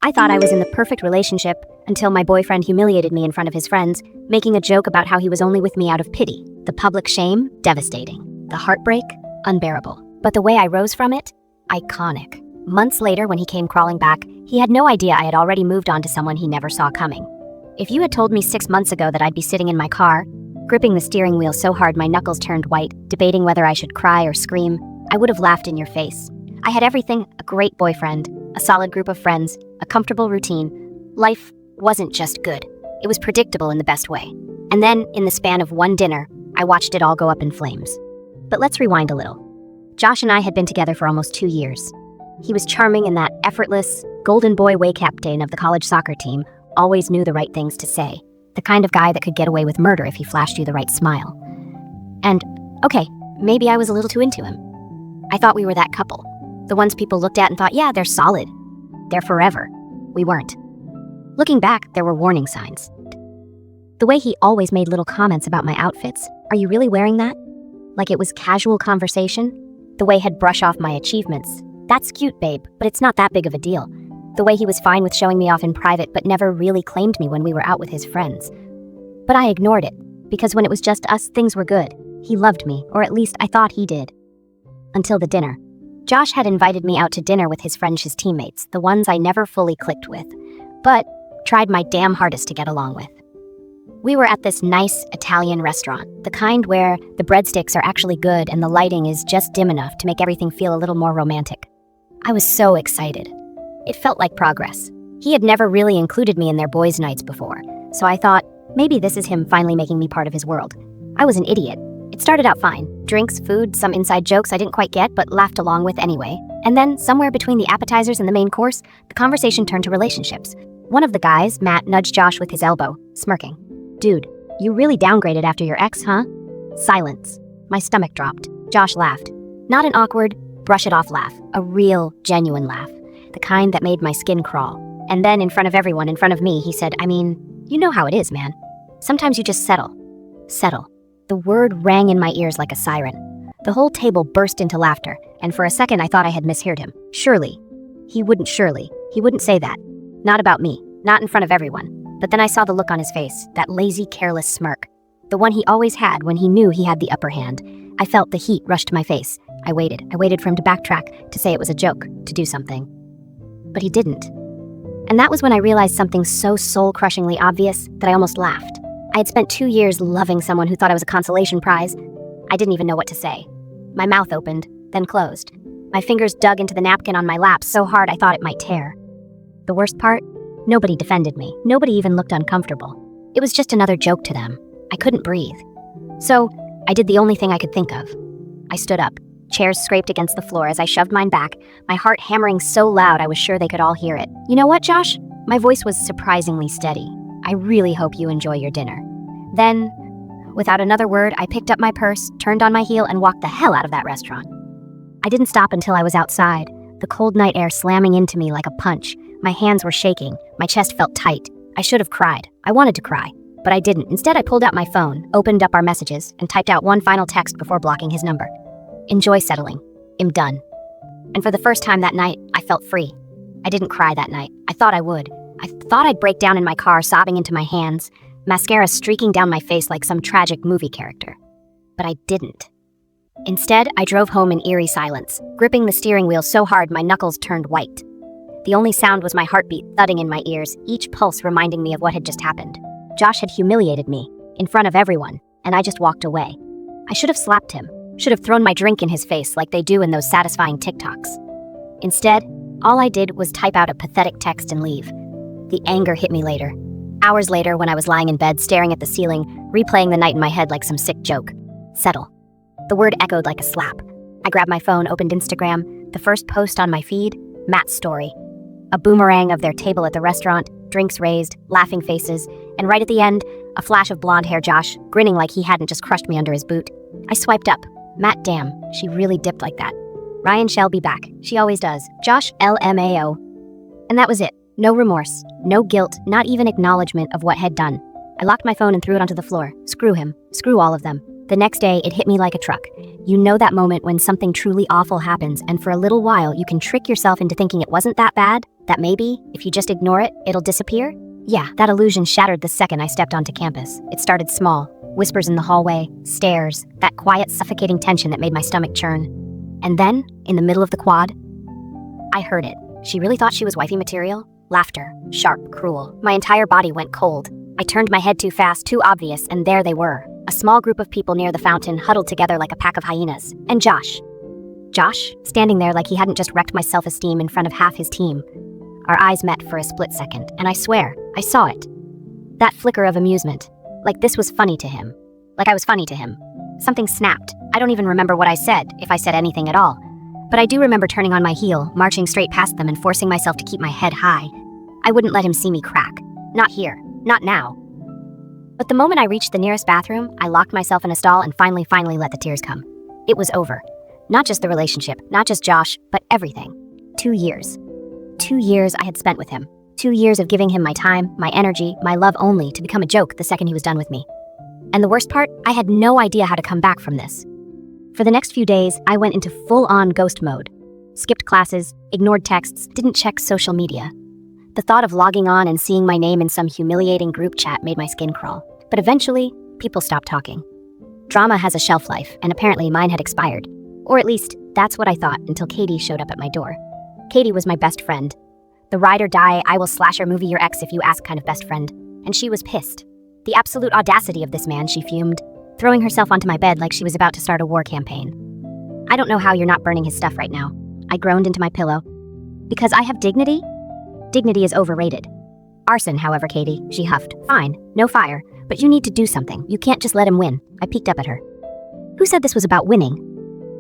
I thought I was in the perfect relationship until my boyfriend humiliated me in front of his friends, making a joke about how he was only with me out of pity. The public shame, devastating. The heartbreak, unbearable. But the way I rose from it, iconic. Months later, when he came crawling back, he had no idea I had already moved on to someone he never saw coming. If you had told me 6 months ago that I'd be sitting in my car, gripping the steering wheel so hard my knuckles turned white, debating whether I should cry or scream, I would have laughed in your face. I had everything: a great boyfriend, a solid group of friends, a comfortable routine. Life wasn't just good. It was predictable in the best way. And then, in the span of one dinner, I watched it all go up in flames. But let's rewind a little. Josh and I had been together for almost 2 years. He was charming in that effortless, golden boy way captain of the college soccer team, always knew the right things to say. The kind of guy that could get away with murder if he flashed you the right smile. And, okay, maybe I was a little too into him. I thought we were that couple. The ones people looked at and thought, yeah, they're solid. They're forever. We weren't. Looking back, there were warning signs. The way he always made little comments about my outfits. Are you really wearing that? Like it was casual conversation. The way he'd brush off my achievements. That's cute, babe, but it's not that big of a deal. The way he was fine with showing me off in private but never really claimed me when we were out with his friends. But I ignored it, because when it was just us, things were good. He loved me, or at least I thought he did. Until the dinner. Josh had invited me out to dinner with his friends, his teammates, the ones I never fully clicked with, but tried my damn hardest to get along with. We were at this nice Italian restaurant, the kind where the breadsticks are actually good and the lighting is just dim enough to make everything feel a little more romantic. I was so excited. It felt like progress. He had never really included me in their boys' nights before, so I thought, maybe this is him finally making me part of his world. I was an idiot. It started out fine. Drinks, food, some inside jokes I didn't quite get but laughed along with anyway. And then, somewhere between the appetizers and the main course, the conversation turned to relationships. One of the guys, Matt, nudged Josh with his elbow, smirking. Dude, you really downgraded after your ex, huh? Silence. My stomach dropped. Josh laughed. Not an awkward, brush it off laugh. A real, genuine laugh. The kind that made my skin crawl. And then, in front of everyone, in front of me, he said, you know how it is, man. Sometimes you just settle. Settle. The word rang in my ears like a siren. The whole table burst into laughter, and for a second I thought I had misheard him. Surely. He wouldn't say that. Not about me. Not in front of everyone. But then I saw the look on his face, that lazy, careless smirk. The one he always had when he knew he had the upper hand. I felt the heat rush to my face. I waited for him to backtrack, to say it was a joke, to do something. But he didn't. And that was when I realized something so soul-crushingly obvious that I almost laughed. I had spent 2 years loving someone who thought I was a consolation prize. I didn't even know what to say. My mouth opened, then closed. My fingers dug into the napkin on my lap so hard I thought it might tear. The worst part? Nobody defended me. Nobody even looked uncomfortable. It was just another joke to them. I couldn't breathe. So, I did the only thing I could think of. I stood up. Chairs scraped against the floor as I shoved mine back, my heart hammering so loud I was sure they could all hear it. You know what, Josh? My voice was surprisingly steady. I really hope you enjoy your dinner. Then, without another word, I picked up my purse, turned on my heel, and walked the hell out of that restaurant. I didn't stop until I was outside, the cold night air slamming into me like a punch. My hands were shaking. My chest felt tight. I should have cried. I wanted to cry, but I didn't. Instead, I pulled out my phone, opened up our messages, and typed out one final text before blocking his number. Enjoy settling. I'm done. And for the first time that night, I felt free. I didn't cry that night. I thought I would. I thought I'd break down in my car, sobbing into my hands, mascara streaking down my face like some tragic movie character. But I didn't. Instead, I drove home in eerie silence, gripping the steering wheel so hard my knuckles turned white. The only sound was my heartbeat thudding in my ears, each pulse reminding me of what had just happened. Josh had humiliated me, in front of everyone, and I just walked away. I should have slapped him, should have thrown my drink in his face like they do in those satisfying TikToks. Instead, all I did was type out a pathetic text and leave. The anger hit me later. Hours later, when I was lying in bed staring at the ceiling, replaying the night in my head like some sick joke. Settle. The word echoed like a slap. I grabbed my phone, opened Instagram. The first post on my feed, Matt's story. A boomerang of their table at the restaurant, drinks raised, laughing faces, and right at the end, a flash of blonde hair Josh, grinning like he hadn't just crushed me under his boot. I swiped up. Matt, damn, she really dipped like that. Ryan shall be back. She always does. Josh, LMAO. And that was it. No remorse, no guilt, not even acknowledgement of what had done. I locked my phone and threw it onto the floor. Screw him. Screw all of them. The next day, it hit me like a truck. You know that moment when something truly awful happens, and for a little while, you can trick yourself into thinking it wasn't that bad? That maybe, if you just ignore it, it'll disappear? Yeah, that illusion shattered the second I stepped onto campus. It started small. Whispers in the hallway, stares, that quiet, suffocating tension that made my stomach churn. And then, in the middle of the quad, I heard it. She really thought she was wifey material? Laughter. Sharp, cruel. My entire body went cold. I turned my head too fast, too obvious, and there they were. A small group of people near the fountain, huddled together like a pack of hyenas. And Josh. Josh, standing there like he hadn't just wrecked my self-esteem in front of half his team. Our eyes met for a split second, and I swear, I saw it. That flicker of amusement. Like this was funny to him. Like I was funny to him. Something snapped. I don't even remember what I said, if I said anything at all. But I do remember turning on my heel, marching straight past them and forcing myself to keep my head high. I wouldn't let him see me crack. Not here. Not now. But the moment I reached the nearest bathroom, I locked myself in a stall and finally let the tears come. It was over. Not just the relationship, not just Josh, but everything. 2 years. 2 years I had spent with him. 2 years of giving him my time, my energy, my love only to become a joke the second he was done with me. And the worst part, I had no idea how to come back from this. For the next few days, I went into full-on ghost mode. Skipped classes, ignored texts, didn't check social media. The thought of logging on and seeing my name in some humiliating group chat made my skin crawl. But eventually, people stopped talking. Drama has a shelf life, and apparently mine had expired. Or at least, that's what I thought until Katie showed up at my door. Katie was my best friend. The ride or die, I will slasher movie your ex if you ask kind of best friend. And she was pissed. The absolute audacity of this man, she fumed, throwing herself onto my bed like she was about to start a war campaign. I don't know how you're not burning his stuff right now. I groaned into my pillow. Because I have dignity? Dignity is overrated. Arson, however, Katie, she huffed. Fine, no fire, but you need to do something. You can't just let him win. I peeked up at her. Who said this was about winning?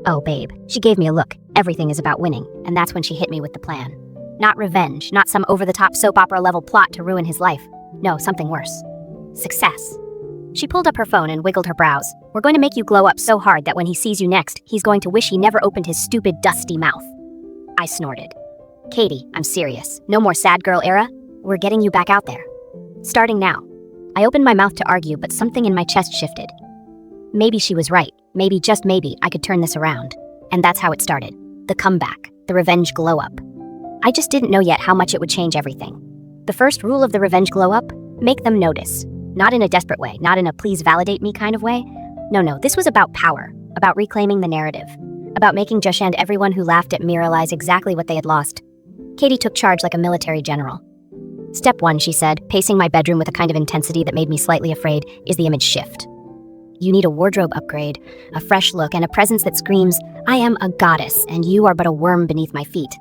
Oh, babe. She gave me a look. Everything is about winning, and that's when she hit me with the plan. Not revenge, not some over-the-top soap opera-level plot to ruin his life. No, something worse. Success. She pulled up her phone and wiggled her brows. We're going to make you glow up so hard that when he sees you next, he's going to wish he never opened his stupid, dusty mouth. I snorted. Katie, I'm serious. No more sad girl era. We're getting you back out there. Starting now. I opened my mouth to argue, but something in my chest shifted. Maybe she was right. Maybe, just maybe, I could turn this around. And that's how it started. The comeback. The revenge glow-up. I just didn't know yet how much it would change everything. The first rule of the revenge glow-up? Make them notice. Not in a desperate way, not in a please validate me kind of way. No, this was about power. About reclaiming the narrative. About making Josh and everyone who laughed at me realize exactly what they had lost. Katie took charge like a military general. Step 1, she said, pacing my bedroom with a kind of intensity that made me slightly afraid, is the image shift. You need a wardrobe upgrade, a fresh look, and a presence that screams, I am a goddess, and you are but a worm beneath my feet.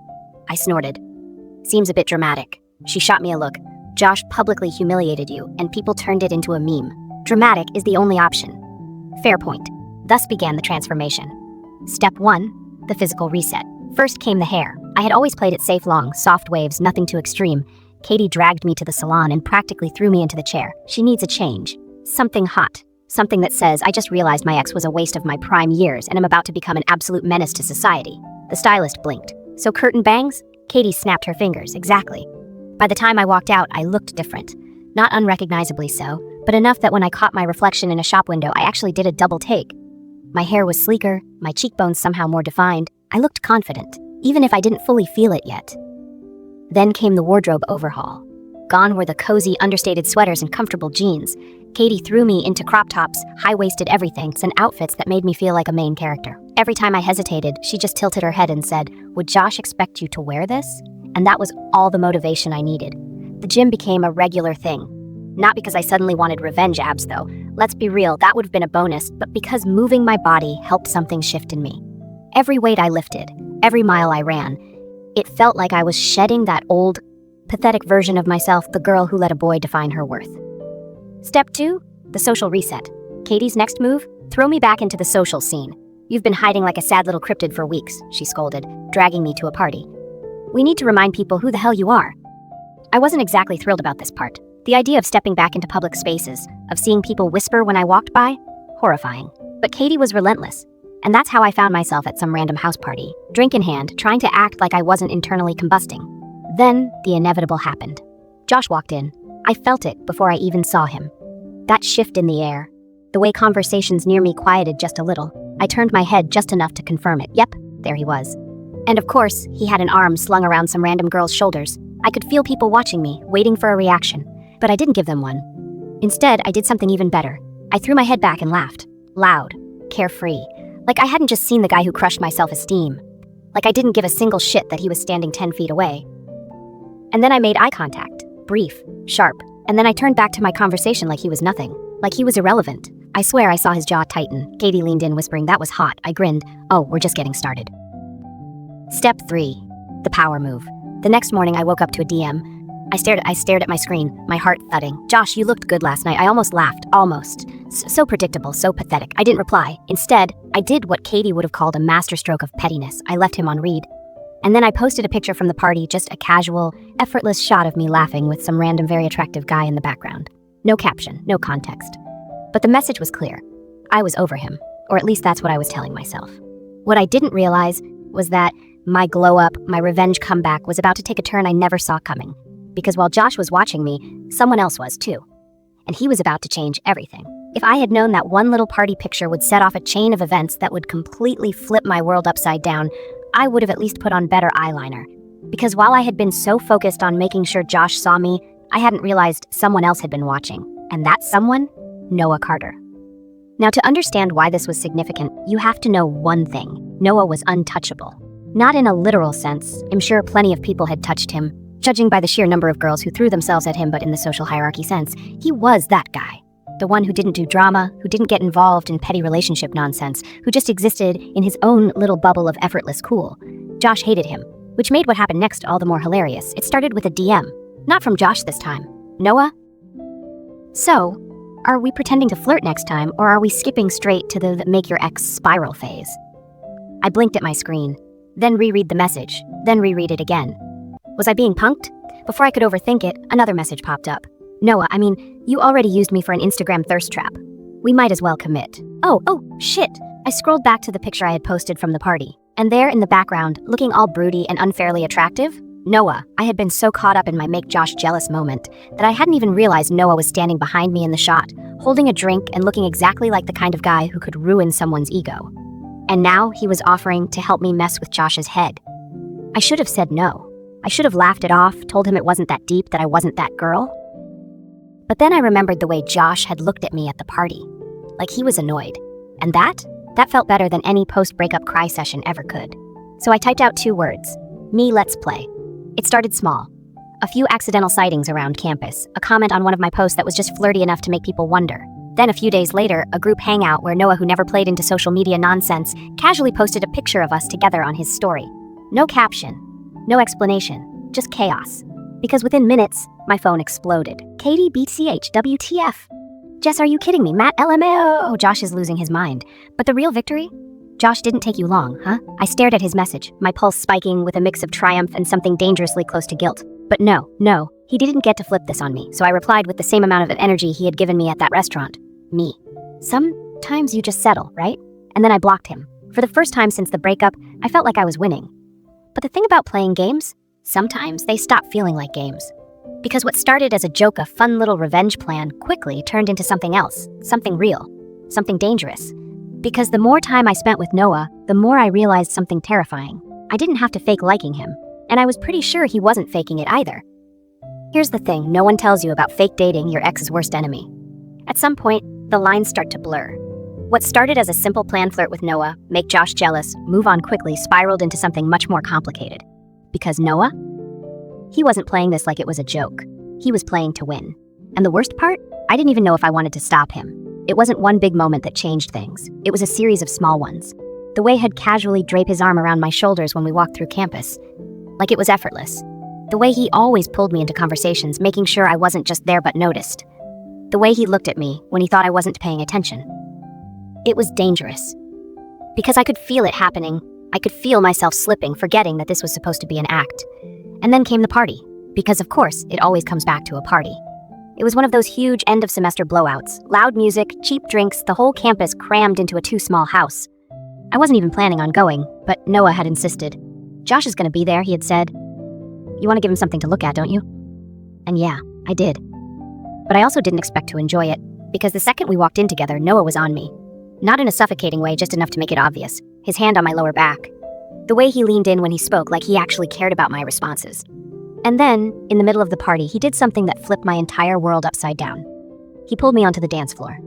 I snorted. Seems a bit dramatic. She shot me a look. Josh publicly humiliated you, and people turned it into a meme. Dramatic is the only option. Fair point. Thus began the transformation. Step 1, the physical reset. First came the hair. I had always played it safe long, soft waves, nothing too extreme. Katie dragged me to the salon and practically threw me into the chair. She needs a change. Something hot. Something that says, I just realized my ex was a waste of my prime years and am about to become an absolute menace to society. The stylist blinked. So curtain bangs? Katie snapped her fingers, exactly. By the time I walked out, I looked different. Not unrecognizably so, but enough that when I caught my reflection in a shop window, I actually did a double take. My hair was sleeker, my cheekbones somehow more defined. I looked confident, even if I didn't fully feel it yet. Then came the wardrobe overhaul. Gone were the cozy, understated sweaters and comfortable jeans. Katie threw me into crop tops, high-waisted everythings, and outfits that made me feel like a main character. Every time I hesitated, she just tilted her head and said, Would Josh expect you to wear this? And that was all the motivation I needed. The gym became a regular thing. Not because I suddenly wanted revenge abs, though. Let's be real, that would have been a bonus, but because moving my body helped something shift in me. Every weight I lifted, every mile I ran, it felt like I was shedding that old, pathetic version of myself, the girl who let a boy define her worth. Step 2, the social reset. Katie's next move? Throw me back into the social scene. You've been hiding like a sad little cryptid for weeks, she scolded, dragging me to a party. We need to remind people who the hell you are. I wasn't exactly thrilled about this part. The idea of stepping back into public spaces, of seeing people whisper when I walked by, horrifying. But Katie was relentless. And that's how I found myself at some random house party, drink in hand, trying to act like I wasn't internally combusting. Then, the inevitable happened. Josh walked in. I felt it before I even saw him. That shift in the air. the way conversations near me quieted just a little. I turned my head just enough to confirm it. Yep, there he was. And of course, he had an arm slung around some random girl's shoulders. I could feel people watching me, waiting for a reaction, but I didn't give them one. Instead, I did something even better. I threw my head back and laughed. Loud, carefree. Like I hadn't just seen the guy who crushed my self-esteem. Like I didn't give a single shit that he was standing 10 feet away. And then I made eye contact. Brief, sharp. And then I turned back to my conversation like he was nothing. Like he was irrelevant. I swear I saw his jaw tighten. Katie leaned in, whispering, "That was hot." I grinned. "Oh, we're just getting started." Step 3. The power move. The next morning I woke up to a DM. I stared at my screen, my heart thudding. "Josh, you looked good last night." I almost laughed. Almost. So predictable, so pathetic. I didn't reply. Instead, I did what Katie would have called a masterstroke of pettiness. I left him on read. And then I posted a picture from the party, just a casual, effortless shot of me laughing with some random very attractive guy in the background. No caption, no context. But the message was clear. I was over him, or at least that's what I was telling myself. What I didn't realize was that my glow-up, my revenge comeback was about to take a turn I never saw coming. Because while Josh was watching me, someone else was too. And he was about to change everything. If I had known that one little party picture would set off a chain of events that would completely flip my world upside down, I would have at least put on better eyeliner. Because while I had been so focused on making sure Josh saw me, I hadn't realized someone else had been watching. And that someone? Noah Carter. Now, to understand why this was significant, you have to know one thing. Noah was untouchable. Not in a literal sense. I'm sure plenty of people had touched him, judging by the sheer number of girls who threw themselves at him, but in the social hierarchy sense, he was that guy. The one who didn't do drama, who didn't get involved in petty relationship nonsense, who just existed in his own little bubble of effortless cool. Josh hated him, which made what happened next all the more hilarious. It started with a DM. Not from Josh this time. "Noah? So, are we pretending to flirt next time, or are we skipping straight to the make your ex spiral phase?" I blinked at my screen, then reread the message, then reread it again. Was I being punked? Before I could overthink it, another message popped up. "Noah, you already used me for an Instagram thirst trap. We might as well commit." Oh, shit. I scrolled back to the picture I had posted from the party, and there in the background, looking all broody and unfairly attractive, Noah. I had been so caught up in my make Josh jealous moment that I hadn't even realized Noah was standing behind me in the shot, holding a drink and looking exactly like the kind of guy who could ruin someone's ego. And now he was offering to help me mess with Josh's head. I should have said no. I should have laughed it off, told him it wasn't that deep, that I wasn't that girl. But then I remembered the way Josh had looked at me at the party, like he was annoyed. And that felt better than any post-breakup cry session ever could. So I typed out 2 words. Me, let's play. It started small. A few accidental sightings around campus, a comment on one of my posts that was just flirty enough to make people wonder. Then a few days later, a group hangout where Noah, who never played into social media nonsense, casually posted a picture of us together on his story. No caption, no explanation, just chaos. Because within minutes, my phone exploded. Katie BCH WTF. Jess, are you kidding me? Matt LMAO. Josh is losing his mind. But the real victory? Josh didn't take you long, huh? I stared at his message, my pulse spiking with a mix of triumph and something dangerously close to guilt. But no, he didn't get to flip this on me, so I replied with the same amount of energy he had given me at that restaurant. Me. Sometimes you just settle, right? And then I blocked him. For the first time since the breakup, I felt like I was winning. But the thing about playing games, sometimes they stop feeling like games. Because what started as a joke, a fun little revenge plan, quickly turned into something else, something real, something dangerous. Because the more time I spent with Noah, the more I realized something terrifying. I didn't have to fake liking him, and I was pretty sure he wasn't faking it either. Here's the thing no one tells you about fake dating your ex's worst enemy. At some point, the lines start to blur. What started as a simple planned flirt with Noah, make Josh jealous, move on quickly, spiraled into something much more complicated. Because Noah? He wasn't playing this like it was a joke. He was playing to win. And the worst part? I didn't even know if I wanted to stop him. It wasn't one big moment that changed things. It was a series of small ones. The way he'd casually drape his arm around my shoulders when we walked through campus. Like it was effortless. The way he always pulled me into conversations, making sure I wasn't just there but noticed. The way he looked at me when he thought I wasn't paying attention. It was dangerous. Because I could feel it happening. I could feel myself slipping, forgetting that this was supposed to be an act. And then came the party. Because of course, it always comes back to a party. It was one of those huge end-of-semester blowouts. Loud music, cheap drinks, the whole campus crammed into a too-small house. I wasn't even planning on going, but Noah had insisted. Josh is gonna be there, he had said. You want to give him something to look at, don't you? And yeah, I did. But I also didn't expect to enjoy it. because the second we walked in together, Noah was on me. Not in a suffocating way, just enough to make it obvious. His hand on my lower back. The way he leaned in when he spoke, like he actually cared about my responses. And then, in the middle of the party, he did something that flipped my entire world upside down. He pulled me onto the dance floor.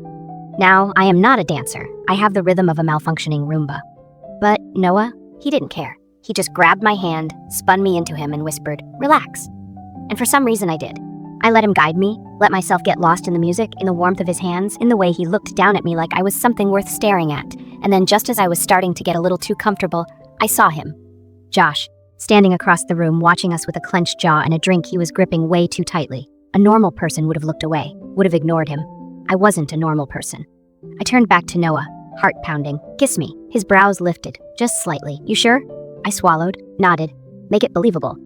Now, I am not a dancer. I have the rhythm of a malfunctioning Roomba. But Noah, he didn't care. He just grabbed my hand, spun me into him, and whispered, "Relax." And for some reason I did. I let him guide me, let myself get lost in the music, in the warmth of his hands, in the way he looked down at me like I was something worth staring at. And then just as I was starting to get a little too comfortable, I saw him. Josh, standing across the room, watching us with a clenched jaw and a drink he was gripping way too tightly. A normal person would have looked away, would have ignored him. I wasn't a normal person. I turned back to Noah, heart pounding. "Kiss me." His brows lifted, just slightly. "You sure?" I swallowed, nodded. "Make it believable."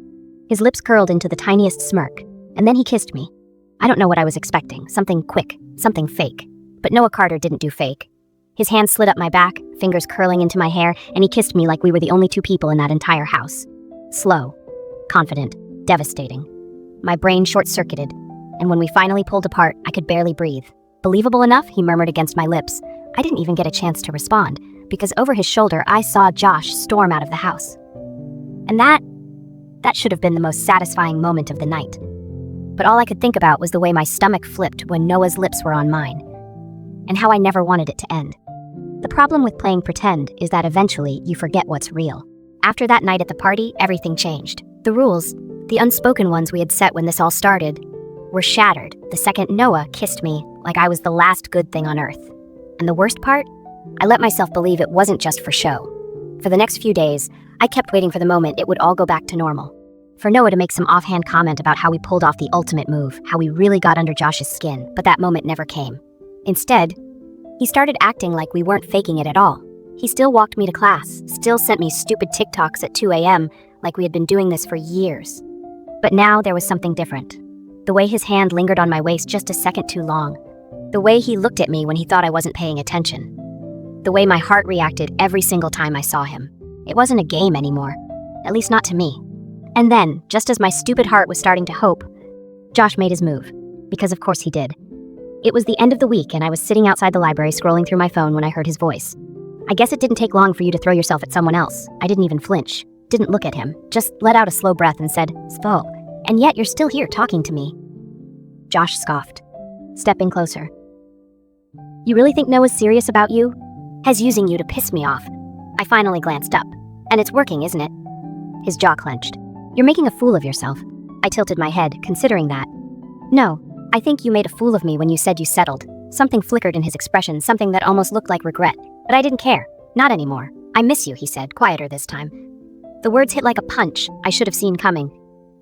His lips curled into the tiniest smirk, and then he kissed me. I don't know what I was expecting, something quick, something fake. But Noah Carter didn't do fake. His hand slid up my back, fingers curling into my hair, and he kissed me like we were the only two people in that entire house. Slow, confident, devastating. My brain short-circuited, and when we finally pulled apart, I could barely breathe. "Believable enough," he murmured against my lips. I didn't even get a chance to respond, because over his shoulder I saw Josh storm out of the house. And that should have been the most satisfying moment of the night. But all I could think about was the way my stomach flipped when Noah's lips were on mine, and how I never wanted it to end. The problem with playing pretend is that eventually you forget what's real. After that night at the party, everything changed. The rules, the unspoken ones we had set when this all started, were shattered the second Noah kissed me like I was the last good thing on earth. And the worst part? I let myself believe it wasn't just for show. For the next few days, I kept waiting for the moment it would all go back to normal. For Noah to make some offhand comment about how we pulled off the ultimate move, how we really got under Josh's skin, but that moment never came. Instead, he started acting like we weren't faking it at all. He still walked me to class, still sent me stupid TikToks at 2 a.m., like we had been doing this for years. But now there was something different. The way his hand lingered on my waist just a second too long. The way he looked at me when he thought I wasn't paying attention. The way my heart reacted every single time I saw him. It wasn't a game anymore, at least not to me. And then, just as my stupid heart was starting to hope, Josh made his move, because of course he did. It was the end of the week and I was sitting outside the library scrolling through my phone when I heard his voice. I guess it didn't take long for you to throw yourself at someone else. I didn't even flinch, didn't look at him, just let out a slow breath and said, "Svo, and yet you're still here talking to me." Josh scoffed, stepping closer. "You really think Noah's serious about you? Has using you to piss me off?" I finally glanced up. "And it's working, isn't it?" His jaw clenched. "You're making a fool of yourself." I tilted my head, considering that. "No, I think you made a fool of me when you said you settled." Something flickered in his expression, something that almost looked like regret. But I didn't care. "Not anymore. I miss you," he said, quieter this time. The words hit like a punch I should have seen coming.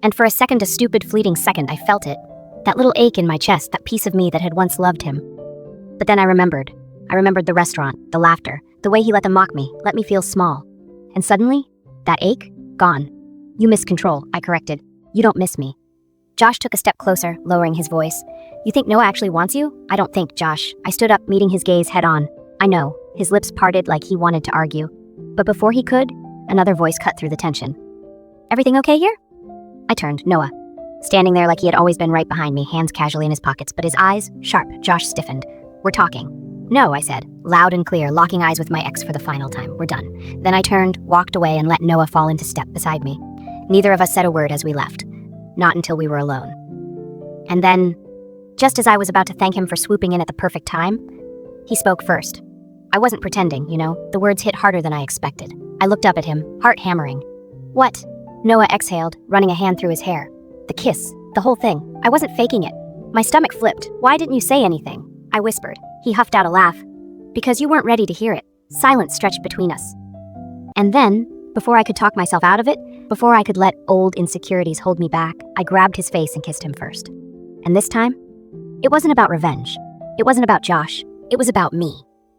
And for a stupid fleeting second, I felt it. That little ache in my chest, that piece of me that had once loved him. But then I remembered. I remembered the restaurant, the laughter, the way he let them mock me, let me feel small. And suddenly, that ache, gone. "You miss control," I corrected. "You don't miss me." Josh took a step closer, lowering his voice. "You think Noah actually wants you?" "I don't think, Josh." I stood up, meeting his gaze head on. I know, his lips parted like he wanted to argue. But before he could, another voice cut through the tension. "Everything okay here?" I turned, Noah, standing there like he had always been right behind me, hands casually in his pockets, but his eyes, sharp. Josh stiffened. "We're talking." "No," I said, loud and clear, locking eyes with my ex for the final time. "We're done." Then I turned, walked away, and let Noah fall into step beside me. Neither of us said a word as we left. Not until we were alone. And then, just as I was about to thank him for swooping in at the perfect time, he spoke first. I wasn't pretending, you know. The words hit harder than I expected. I looked up at him, heart hammering. "What?" Noah exhaled, running a hand through his hair. The kiss, the whole thing. I wasn't faking it. My stomach flipped. "Why didn't you say anything?" I whispered. He huffed out a laugh. "Because you weren't ready to hear it." Silence stretched between us. And then, before I could talk myself out of it, before I could let old insecurities hold me back, I grabbed his face and kissed him first. And this time, it wasn't about revenge. It wasn't about Josh. It was about me.